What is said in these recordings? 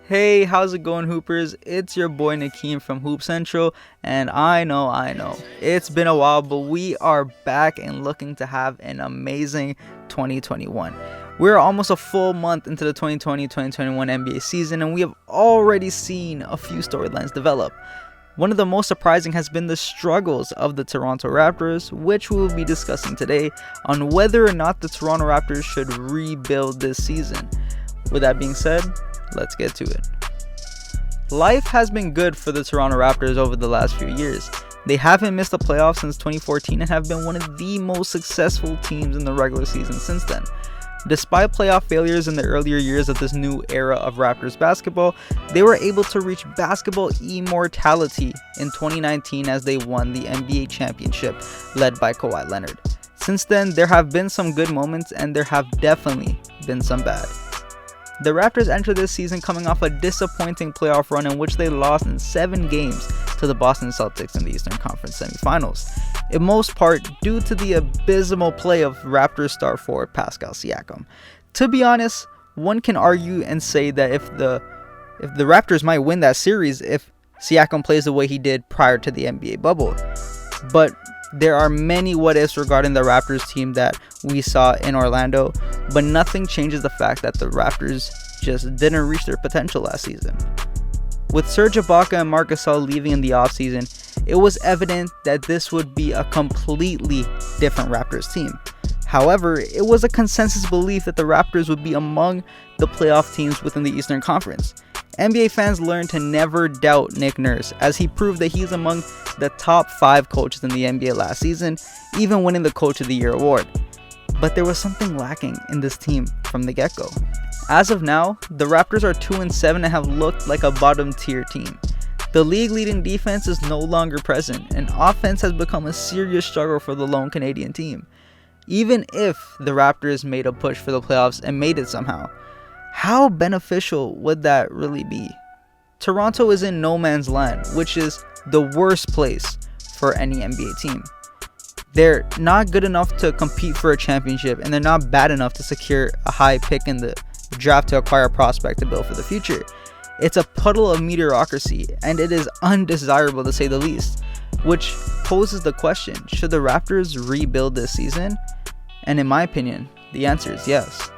Hey, how's it going, Hoopers? It's your boy Nakeem from Hoop Central, and I know, it's been a while, but we are back and looking to have an amazing 2021. We're almost a full month into the 2020-2021 NBA season, and we have already seen a few storylines develop. One of the most surprising has been the struggles of the Toronto Raptors, which we will be discussing today on whether or not the Toronto Raptors should rebuild this season. With that being said, let's get to it. Life has been good for the Toronto Raptors over the last few years. They haven't missed the playoffs since 2014 and have been one of the most successful teams in the regular season since then. Despite playoff failures in the earlier years of this new era of Raptors basketball, they were able to reach basketball immortality in 2019 as they won the NBA championship led by Kawhi Leonard. Since then, there have been some good moments and there have definitely been some bad. The Raptors entered this season coming off a disappointing playoff run in which they lost in 7 games to the Boston Celtics in the Eastern Conference semifinals, in most part due to the abysmal play of Raptors star forward Pascal Siakam. To be honest, one can argue and say that if the Raptors might win that series if Siakam plays the way he did prior to the NBA bubble. But there are many what-ifs regarding the Raptors team that we saw in Orlando, but nothing changes the fact that the Raptors just didn't reach their potential last season. With Serge Ibaka and Marc Gasol leaving in the offseason, it was evident that this would be a completely different Raptors team. However, it was a consensus belief that the Raptors would be among the playoff teams within the Eastern Conference. NBA fans learned to never doubt Nick Nurse, as he proved that he's among the top 5 coaches in the NBA last season, even winning the Coach of the Year award. But there was something lacking in this team from the get-go. As of now, the Raptors are 2-7 and have looked like a bottom-tier team. The league-leading defense is no longer present, and offense has become a serious struggle for the lone Canadian team. Even if the Raptors made a push for the playoffs and made it somehow, how beneficial would that really be? Toronto is in no man's land, which is the worst place for any NBA team. They're not good enough to compete for a championship, and they're not bad enough to secure a high pick in the draft to acquire a prospect to build for the future. It's a puddle of mediocrity, and it is undesirable to say the least, which poses the question, should the Raptors rebuild this season? And in my opinion, the answer is yes.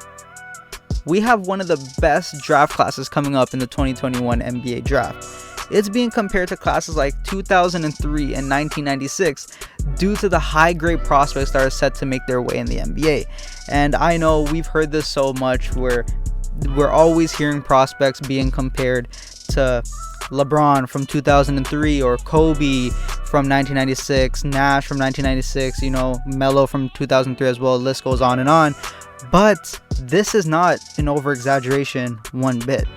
We have one of the best draft classes coming up in the 2021 NBA draft. It's being compared to classes like 2003 and 1996 due to the high-grade prospects that are set to make their way in the NBA. And I know we've heard this so much where we're always hearing prospects being compared to LeBron from 2003 or Kobe from 1996, Nash from 1996, Melo from 2003 as well. The list goes on and on. But this is not an over-exaggeration one bit.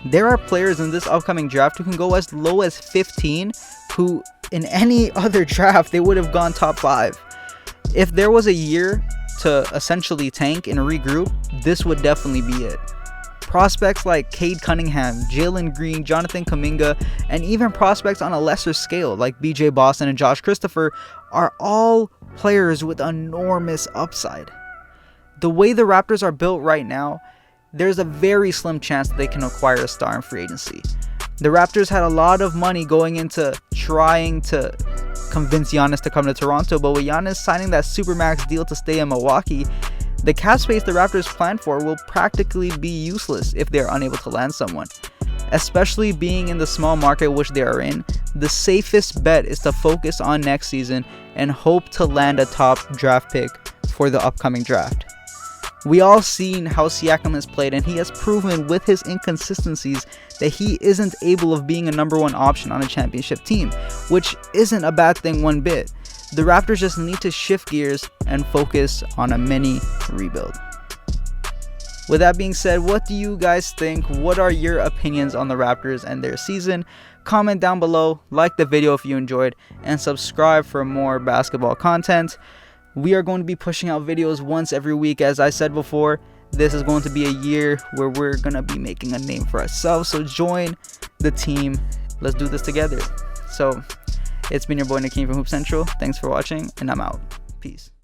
There are players in this upcoming draft who can go as low as 15, who in any other draft they would have gone top 5. If there was a year to essentially tank and regroup, this would definitely be it. Prospects like Cade Cunningham, Jalen Green, Jonathan Kuminga, and even prospects on a lesser scale like BJ Boston and Josh Christopher are all players with enormous upside. The way the Raptors are built right now, there's a very slim chance that they can acquire a star in free agency. The Raptors had a lot of money going into trying to convince Giannis to come to Toronto, but with Giannis signing that Supermax deal to stay in Milwaukee, the cap space the Raptors planned for will practically be useless if they are unable to land someone. Especially being in the small market which they are in, the safest bet is to focus on next season and hope to land a top draft pick for the upcoming draft. We all seen how Siakam has played, and he has proven with his inconsistencies that he isn't able of being a number 1 option on a championship team, which isn't a bad thing one bit. The Raptors just need to shift gears and focus on a mini rebuild. With that being said, what do you guys think? What are your opinions on the Raptors and their season? Comment down below, like the video if you enjoyed, and subscribe for more basketball content. We are going to be pushing out videos once every week. As I said before, this is going to be a year where we're going to be making a name for ourselves. So join the team. Let's do this together. So it's been your boy Nakeem from Hoop Central. Thanks for watching, and I'm out. Peace.